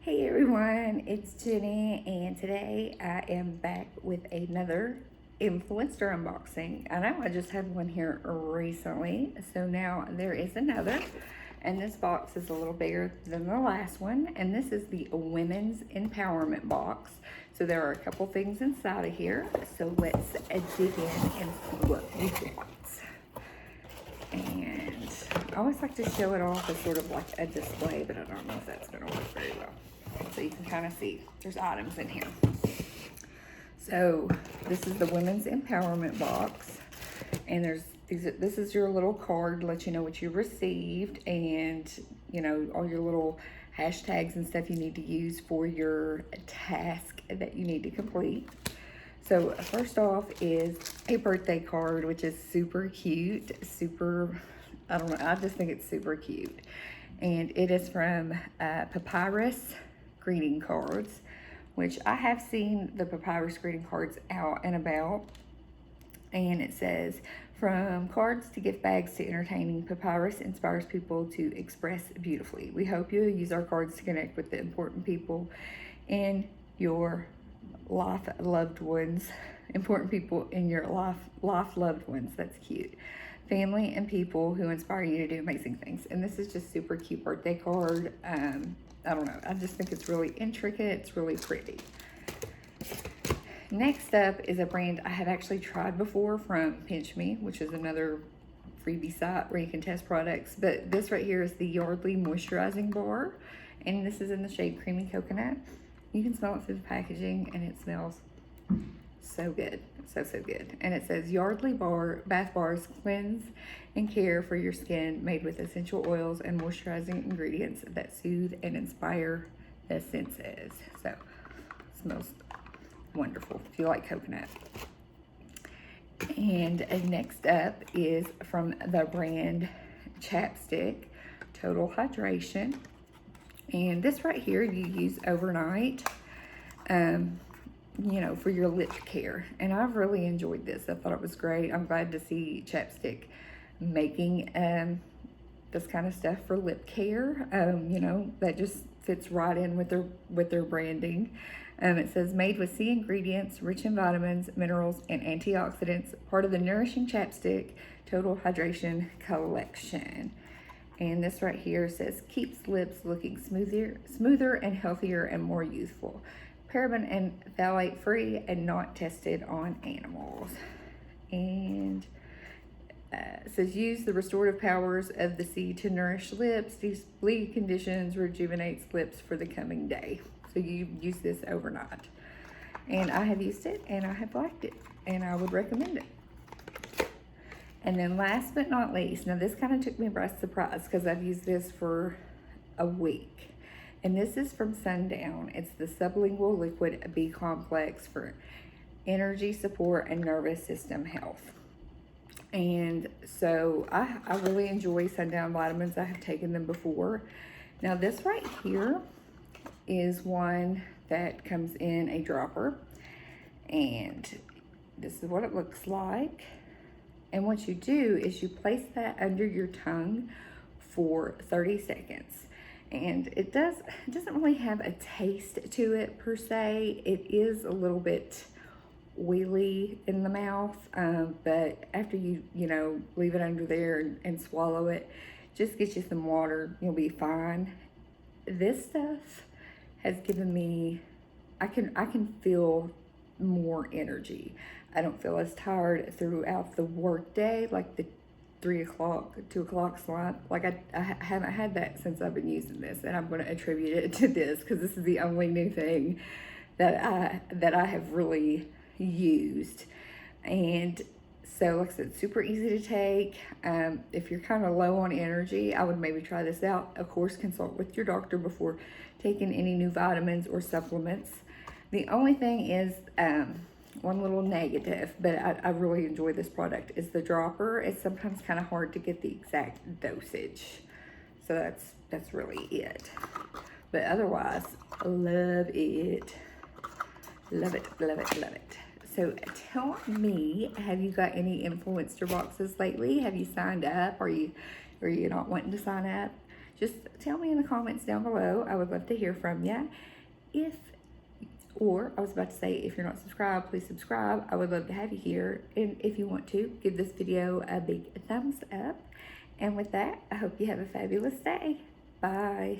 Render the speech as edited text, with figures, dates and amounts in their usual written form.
Hey everyone, it's Jenny, and today I am back with another Influencer unboxing. I know I just had one here recently, so now there is another, and this box is a little bigger than the last one, and this is the Women's Empowerment box. So there are a couple things inside of here, so let's dig in and see what we got. And I always like to show it off as sort of like a display, but I don't know if that's going to work very well. So you can kind of see there's items in here. So this is the Women's Empowerment box, and this is your little card to let you know what you received, and you know all your little hashtags and stuff you need to use for your task that you need to complete. So first off is a birthday card, which is super cute, I don't know, I just think it's super cute. And it is from Papyrus greeting cards, which I have seen the Papyrus greeting cards out and about. And it says, from cards to gift bags to entertaining, Papyrus inspires people to express beautifully. We hope you'll use our cards to connect with the important people in your life loved ones, important people in your life loved ones. That's cute. Family and people who inspire you to do amazing things. And this is just super cute birthday card. I don't know, I just think it's really intricate, it's really pretty. Next up is a brand I have actually tried before from Pinch Me, which is another freebie site where you can test products. But this right here is the Yardley Moisturizing Bar, and this is in the shade Creamy Coconut. You can smell it through the packaging, and it smells so good, so good. And it says Yardley bath bars cleanse and care for your skin, made with essential oils and moisturizing ingredients that soothe and inspire the senses. So it smells wonderful if you like coconut. And next up is from the brand Chapstick, Total Hydration. And this right here you use overnight, you know, for your lip care. And I've really enjoyed this. I thought it was great. I'm glad to see Chapstick making this kind of stuff for lip care. You know, that just fits right in with their branding. It says made with C ingredients, rich in vitamins, minerals, and antioxidants, part of the Nourishing Chapstick Total Hydration collection. And this right here says keeps lips looking smoother and healthier and more youthful. Paraben and phthalate free and not tested on animals. And it says use the restorative powers of the sea to nourish lips, bleed conditions, rejuvenates lips for the coming day. So you use this overnight. And I have used it and I have liked it, and I would recommend it. And then last but not least, now this kind of took me by surprise because I've used this for a week. And this is from Sundown. It's the Sublingual Liquid B complex for energy support and nervous system health. And so I really enjoy Sundown vitamins. I have taken them before. Now this right here is one that comes in a dropper. And this is what it looks like. And what you do is you place that under your tongue for 30 seconds. And it doesn't really have a taste to it per se. It is a little bit oily in the mouth, but after you know, leave it under there and swallow it, just get you some water, you'll be fine. This stuff has given me, I can feel more energy. I don't feel as tired throughout the work day, like the 3 o'clock, 2 o'clock slump. Like I haven't had that since I've been using this, and I'm going to attribute it to this because this is the only new thing that I have really used. And so like I said, super easy to take. If you're kind of low on energy, I would maybe try this out. Of course, consult with your doctor before taking any new vitamins or supplements. The only thing is, one little negative, but I really enjoy this product, is the dropper. It's sometimes kind of hard to get the exact dosage. So that's really it. But otherwise, love it. Love it, love it, love it. So tell me, have you got any influencer boxes lately? Have you signed up? Are you not wanting to sign up? just tell me in the comments down below. I would love to hear from you. Or I was about to say, if you're not subscribed, please subscribe. I would love to have you here. And if you want to, give this video a big thumbs up. And with that, I hope you have a fabulous day. Bye.